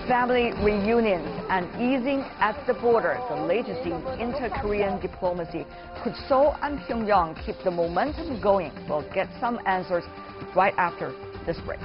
Family reunions and easing at the border, the latest in inter-Korean diplomacy. Could Seoul and Pyongyang keep the momentum going? We'll get some answers right after this break.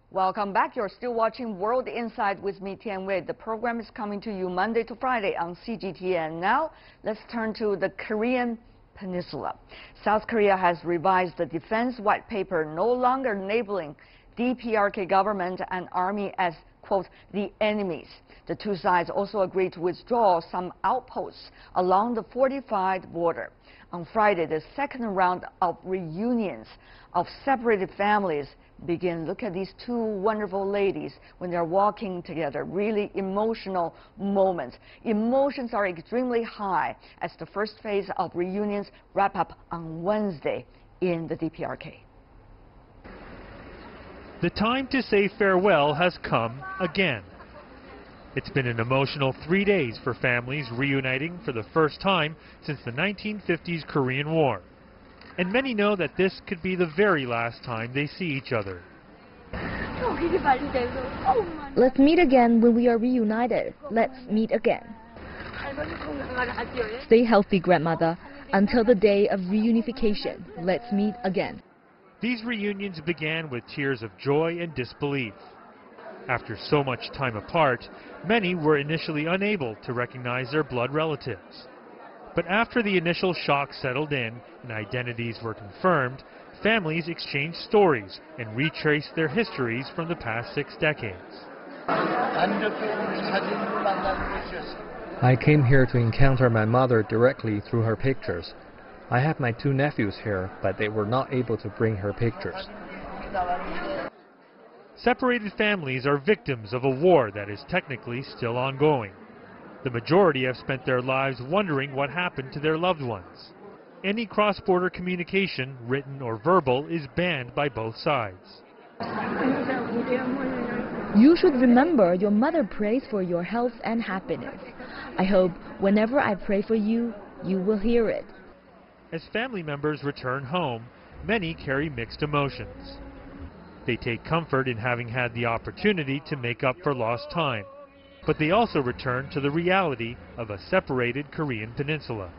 Welcome back. You're still watching World Insight with me, Tian Wei. The program is coming to you Monday to Friday on CGTN. Now, let's turn to the Korean Peninsula. South Korea has revised the defense white paper, no longer labeling DPRK government and army as, quote, the enemies. The two sides also agreed to withdraw some outposts along the fortified border. On Friday, the second round of reunions of separated families begin. Look at these two wonderful ladies when they're walking together. Really emotional moments. Emotions are extremely high as the first phase of reunions wrap up on Wednesday in the DPRK. The time to say farewell has come again. It's been an emotional 3 days for families reuniting for the first time since the 1950s Korean War. And many know that this could be the very last time they see each other. Let's meet again when we are reunited. Let's meet again. Stay healthy, grandmother. Until the day of reunification, let's meet again. These reunions began with tears of joy and disbelief. After so much time apart, many were initially unable to recognize their blood relatives. But after the initial shock settled in and identities were confirmed, families exchanged stories and retraced their histories from the past 6 decades. I came here to encounter my mother directly through her pictures. I have my 2 nephews here, but they were not able to bring her pictures. Separated families are victims of a war that is technically still ongoing. The majority have spent their lives wondering what happened to their loved ones. Any cross-border communication, written or verbal, is banned by both sides. You should remember your mother prays for your health and happiness. I hope whenever I pray for you, you will hear it. As family members return home, many carry mixed emotions. They take comfort in having had the opportunity to make up for lost time. But they also return to the reality of a separated Korean peninsula.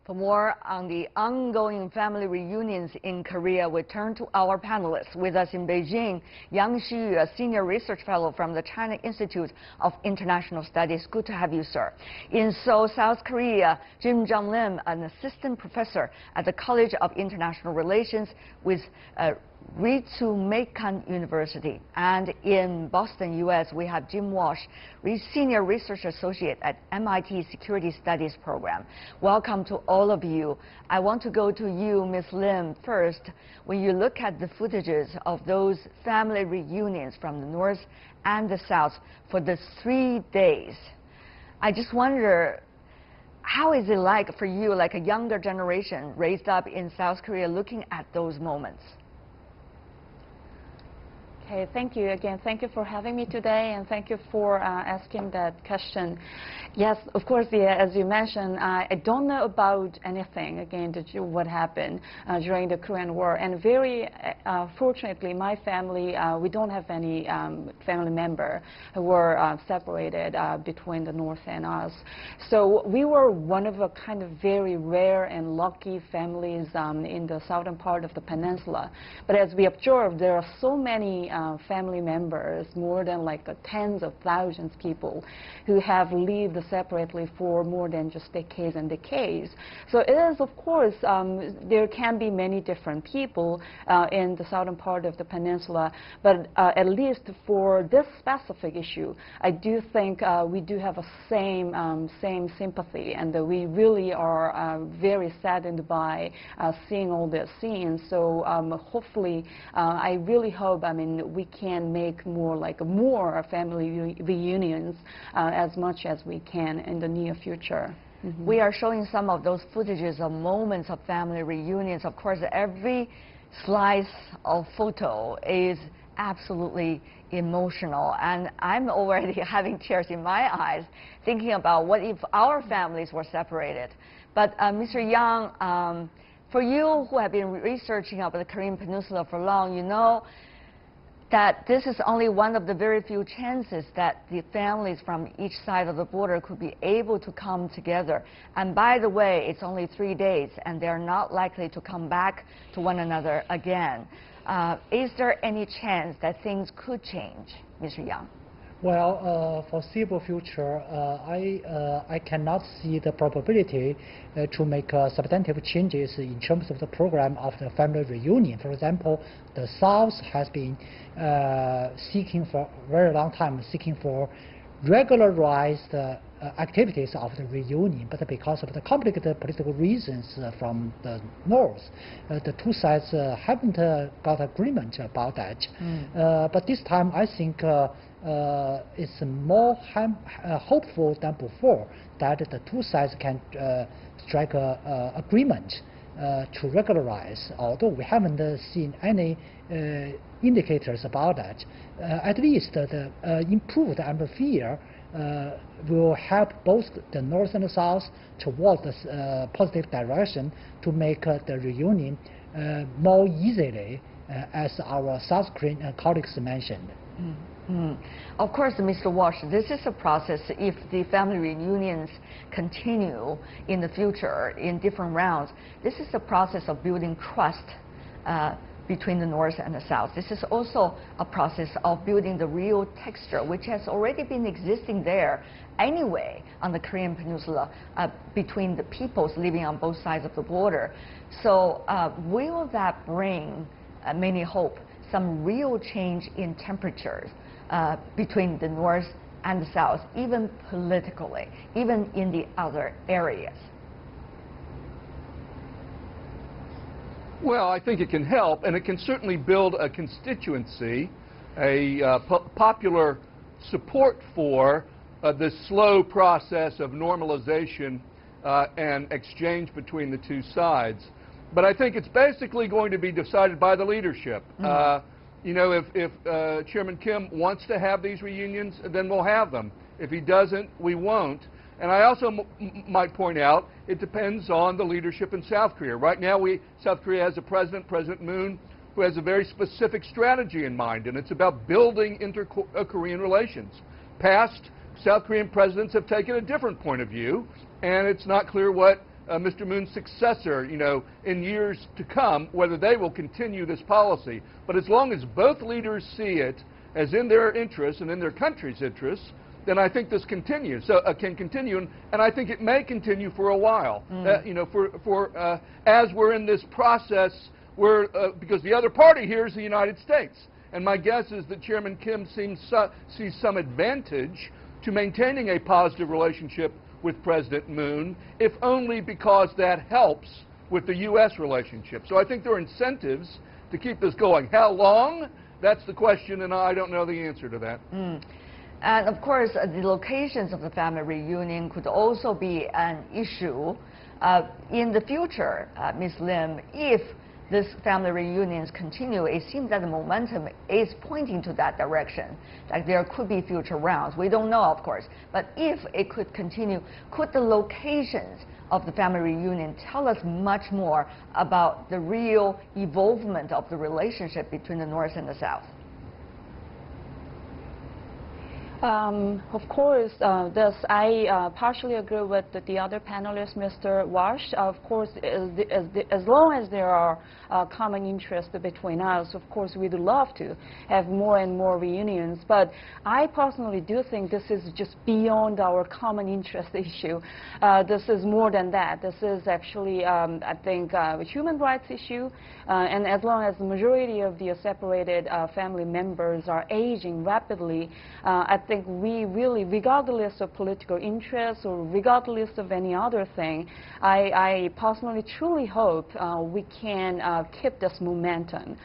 For more on the ongoing family reunions in Korea, we turn to our panelists. With us in Beijing, Yang Xiyu, a senior research fellow from the China Institute of International Studies. Good to have you, sir. In Seoul, South Korea, Jim Jung Lim, an assistant professor at the College of International Relations with Ritsumeikan University. And in Boston, U.S., we have Jim Walsh, Senior Research Associate at MIT Security Studies Program. Welcome to all of you. I want to go to you, Ms. Lim, first. When you look at the footages of those family reunions from the North and the South for the 3 days, I just wonder, how is it like for you, like a younger generation raised up in South Korea, looking at those moments? Okay, thank you again. Thank you for having me today, and thank you for asking that question. Yes, of course, as you mentioned, I don't know about anything, again, what happened during the Korean War. And very fortunately, my family, we don't have any family member who were separated between the North and us. So we were one of a kind of very rare and lucky families in the southern part of the peninsula. But as we observed, there are so many family members, more than like tens of thousands of people who have lived separately for more than just decades and decades. So it is, of course, there can be many different people in the southern part of the peninsula, but at least for this specific issue, I do think we do have a same sympathy, and that we really are very saddened by seeing all this scenes. So hopefully, I really hope, we can make more family reunions as much as we can in the near future. We are showing some of those footages of moments of family reunions. Of course, every slice of photo is absolutely emotional, and I'm already having tears in my eyes thinking about what if our families were separated. But Mr. Yang, for you who have been researching about the Korean Peninsula for long, you know that this is only one of the very few chances that the families from each side of the border could be able to come together. And by the way, it's only 3 days, and they're not likely to come back to one another again. Is there any chance that things could change, Mr. Yang? Well, foreseeable future, I cannot see the probability to make substantive changes in terms of the program of the family reunion. For example, the South has been seeking for a very long time, seeking for regularized activities of the reunion, but because of the complicated political reasons from the North, the two sides haven't got agreement about that. But this time, I think it's more hopeful than before that the two sides can strike an agreement to regularize, although we haven't seen any indicators about that. At least the improved atmosphere will help both the North and the South toward this positive direction to make the reunion more easily, as our South Korean colleagues mentioned. Of course, Mr. Walsh, this is a process. If the family reunions continue in the future in different rounds, this is a process of building trust between the North and the South. This is also a process of building the real texture, which has already been existing there anyway on the Korean Peninsula between the peoples living on both sides of the border. So will that bring, many hope, some real change in temperatures between the North and the South, even politically, even in the other areas? Well, I think it can help, and it can certainly build a constituency, a popular support for this slow process of normalization and exchange between the two sides. But I think it's basically going to be decided by the leadership. You know, if Chairman Kim wants to have these reunions, then we'll have them. If he doesn't, we won't. And I also might point out, it depends on the leadership in South Korea. Right now, South Korea has a president, President Moon, who has a very specific strategy in mind, and it's about building inter-Korean relations. Past South Korean presidents have taken a different point of view, and it's not clear what Mr. Moon's successor, you know, in years to come, whether they will continue this policy. But as long as both leaders see it as in their interests and in their country's interests, then I think this continues. So can continue, and I think it may continue for a while. You know, as we're in this process, because the other party here is the United States, and my guess is that Chairman Kim sees some advantage to maintaining a positive relationship with President Moon, if only because that helps with the U.S. relationship. So I think there are incentives to keep this going. How long? That's the question, and I don't know the answer to that. And of course, the locations of the family reunion could also be an issue in the future, Ms. Lim. If this family reunions continue, it seems that the momentum is pointing to that direction, that there could be future rounds. We don't know, of course, but if it could continue, could the locations of the family reunion tell us much more about the real evolvement of the relationship between the North and the South? Of course, I partially agree with the other panelist, Mr. Walsh. Of course, as long as there are common interests between us, of course, we'd love to have more and more reunions. But I personally do think this is just beyond our common interest issue. This is more than that. This is actually, I think, a human rights issue. And as long as the majority of the separated family members are aging rapidly, I think think we really, regardless of political interests or regardless of any other thing, I personally truly hope we can keep this momentum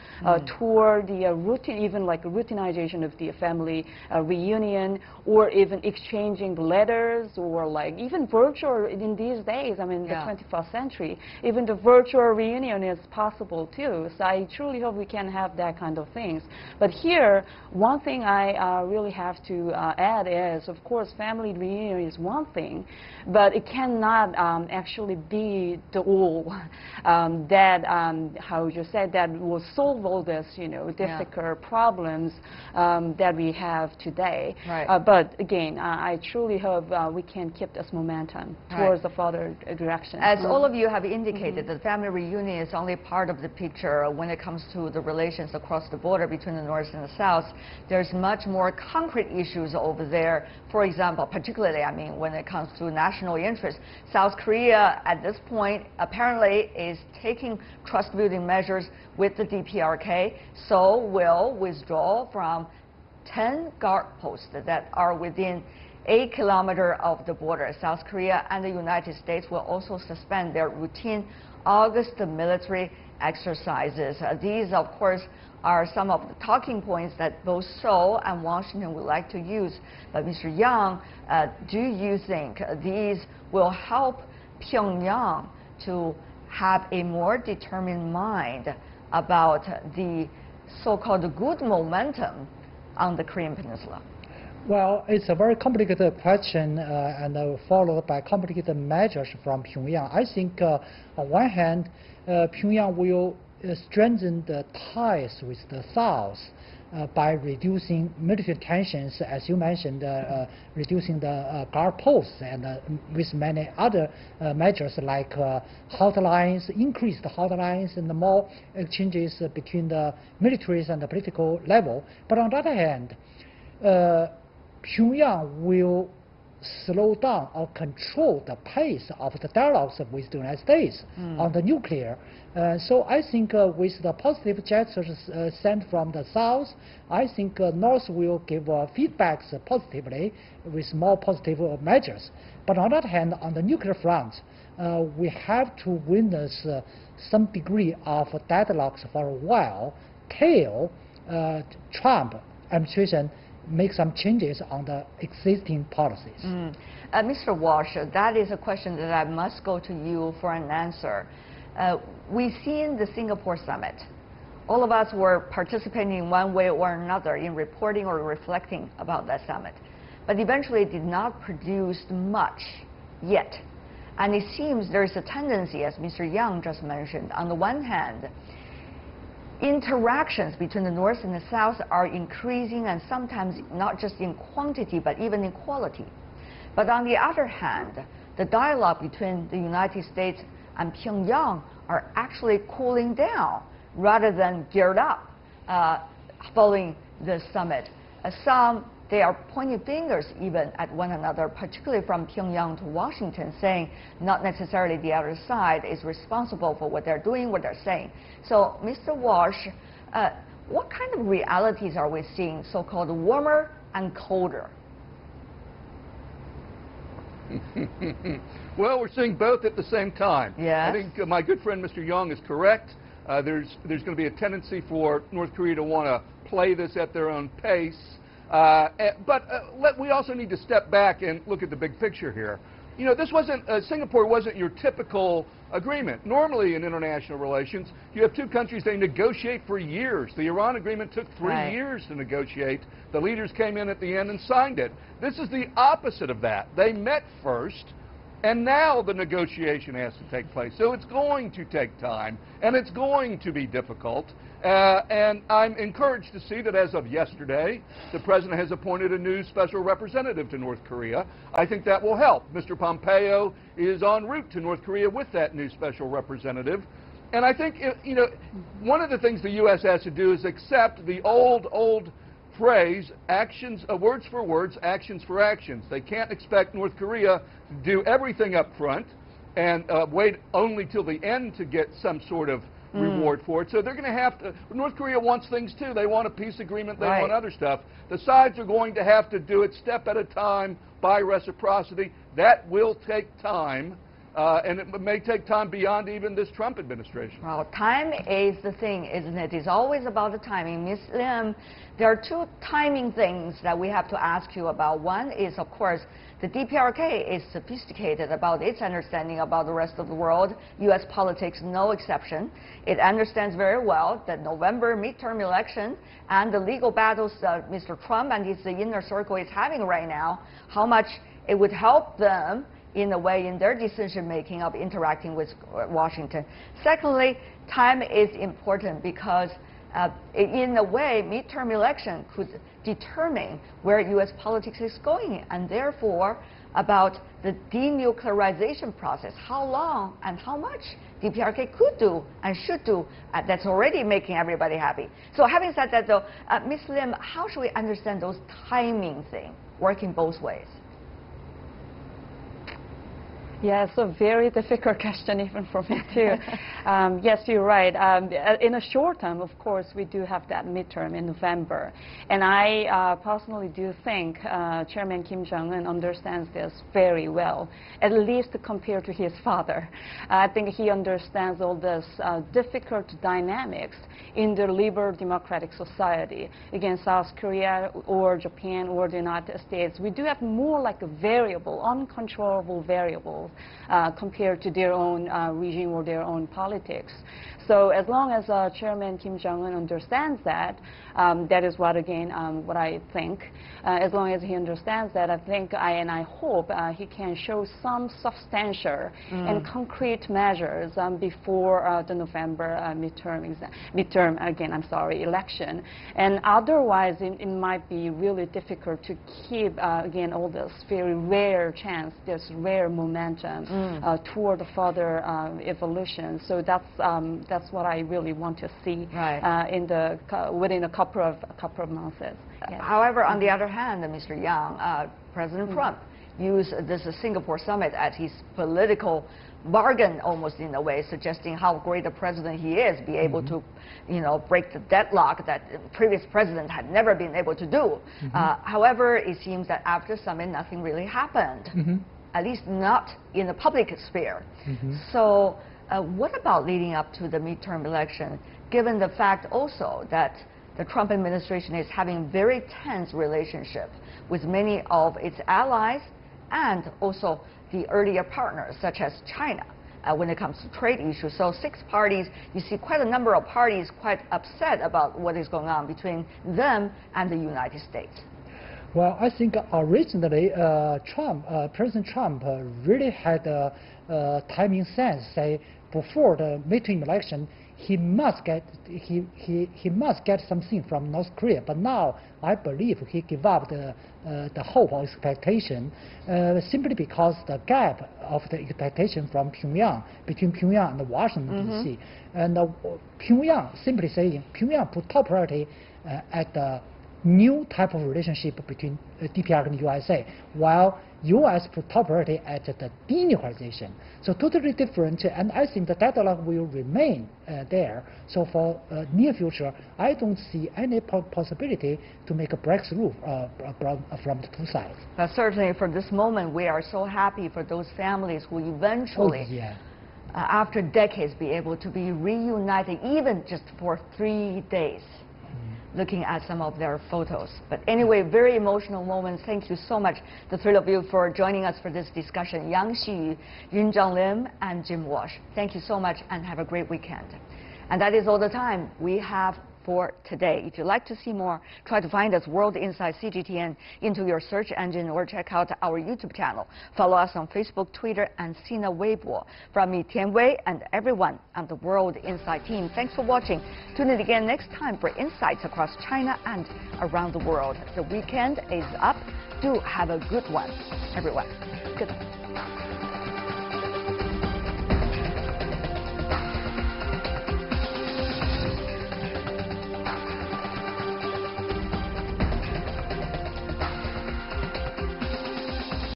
toward the routine, even like routinization of the family reunion, or even exchanging letters, or like even virtual in these days. I mean, the 21st century, even the virtual reunion is possible too. So I truly hope we can have that kind of things. But here, one thing I really have to add is, of course, family reunion is one thing, but it cannot actually be the all that, how would you say, that will solve all this, you know, difficult problems that we have today. Right. But again, I truly hope we can keep this momentum towards the further direction. As all of you have indicated, the family reunion is only part of the picture when it comes to the relations across the border between the North and the South. There's much more concrete issues over there. For example, particularly, I mean, when it comes to national interest, South Korea at this point apparently is taking trust-building measures with the DPRK, so will withdraw from 10 guard posts that are within 8 kilometers of the border. South Korea and the United States will also suspend their routine August military exercises. These, of course, are some of the talking points that both Seoul and Washington would like to use. But Mr. Yang, do you think these will help Pyongyang to have a more determined mind about the so-called good momentum on the Korean Peninsula? Well, it's a very complicated question and followed by complicated measures from Pyongyang. I think on one hand, Pyongyang will strengthen the ties with the South by reducing military tensions, as you mentioned, reducing the guard posts, and with many other measures like hotlines, increased hotlines, and more exchanges between the militaries and the political level. But on the other hand, Pyongyang will slow down or control the pace of the dialogues with the United States on the nuclear. So I think with the positive gestures sent from the South, I think North will give feedbacks positively with more positive measures. But on the other hand, on the nuclear front, we have to witness some degree of deadlocks for a while till Trump administration make some changes on the existing policies. Mr. Walsh, that is a question that I must go to you for an answer. We've seen the Singapore summit. All of us were participating in one way or another in reporting or reflecting about that summit. But eventually it did not produce much yet. And it seems there's a tendency, as Mr. Yang just mentioned, on the one hand, interactions between the North and the South are increasing, and sometimes not just in quantity but even in quality. But on the other hand, the dialogue between the United States and Pyongyang are actually cooling down rather than geared up following the summit. Some, they are pointing fingers even at one another, particularly from Pyongyang to Washington, saying not necessarily the other side is responsible for what they're doing, what they're saying. So, Mr. Walsh, what kind of realities are we seeing, so-called warmer and colder? Well, we're seeing both at the same time. Yes. I think my good friend Mr. Yang is correct. There's going to be a tendency for North Korea to want to play this at their own pace. But we also need to step back and look at the big picture here. You know, this wasn't, Singapore wasn't your typical agreement. Normally in international relations, you have two countries, they negotiate for years. The Iran agreement took 3 years to negotiate. The leaders came in at the end and signed it. This is the opposite of that. They met first, and now the negotiation has to take place. So it's going to take time, and it's going to be difficult. And I'm encouraged to see that as of yesterday, the President has appointed a new special representative to North Korea. I think that will help. Mr. Pompeo is en route to North Korea with that new special representative. And I think, you know, one of the things the U.S. has to do is accept the old phrase, actions, words for words, actions for actions. They can't expect North Korea to do everything up front and wait only till the end to get some sort of reward for it. So they're going to have to, North Korea wants things too. They want a peace agreement, they Right. want other stuff. The sides are going to have to do it step at a time by reciprocity. That will take time, and it may take time beyond even this Trump administration. Well, time is the thing, isn't it? It's always about the timing. Ms. Lim, there are two timing things that we have to ask you about. One is, of course, the DPRK is sophisticated about its understanding about the rest of the world, U.S. politics no exception. It understands very well that November midterm election and the legal battles Mr. Trump and his inner circle is having right now, how much it would help them in a way in their decision making of interacting with Washington. Secondly, time is important because in a way, midterm election could determine where U.S. politics is going, and therefore about the denuclearization process, how long and how much DPRK could do and should do. That's already making everybody happy. So having said that, though, Ms. Lim, how should we understand those timing things working both ways? Yes, a very difficult question even for me too. Yes, you're right. In a short term, of course, we do have that midterm in November. And I personally do think Chairman Kim Jong-un understands this very well, at least compared to his father. I think he understands all this difficult dynamics in the liberal democratic society. Again, South Korea or Japan or the United States, we do have more like a variable, uncontrollable variables compared to their own regime or their own politics. So as long as Chairman Kim Jong-un understands that, that is what, again, what I think. As long as he understands that, I think and I hope he can show some substantial and concrete measures before the November election. And otherwise, it might be really difficult to keep, again, all this very rare chance, this rare momentum toward the further evolution. So that's what I really want to see within a couple of months. Yes. However, on the other hand, Mr. Yang, President Trump used this Singapore summit as his political bargain, almost in a way, suggesting how great a president he is, be able to, break the deadlock that previous president had never been able to do. However, it seems that after summit, nothing really happened, at least not in the public sphere. So what about leading up to the midterm election, given the fact also that the Trump administration is having very tense relationship with many of its allies and also the earlier partners, such as China, when it comes to trade issues. So 6 parties, you see quite a number of parties quite upset about what is going on between them and the United States. Well, I think originally President Trump really had a timing sense. Say before the midterm election, he must get something from North Korea. But now I believe he gave up the hope or expectation simply because the gap of the expectation from Pyongyang, between Pyongyang and Washington D.C. And Pyongyang, simply saying, Pyongyang put top priority at the new type of relationship between DPRK and USA, while U.S. put top priority at the denuclearization. So totally different, and I think the deadlock will remain there. So for near future, I don't see any possibility to make a breakthrough from the two sides. Certainly, for this moment, we are so happy for those families who eventually, after decades, be able to be reunited, even just for 3 days. Looking at some of their photos. But anyway, very emotional moments. Thank you so much, the three of you, for joining us for this discussion. Yang Xiyu, Yun Lim, and Jim Walsh. Thank you so much and have a great weekend. And that is all the time we have for today. If you'd like to see more, try to find us World Insight CGTN into your search engine or check out our YouTube channel. Follow us on Facebook, Twitter, and Sina Weibo. From me, Tian Wei, and everyone on the World Insight team, thanks for watching. Tune in again next time for insights across China and around the world. The weekend is up. Do have a good one, everyone. Good night.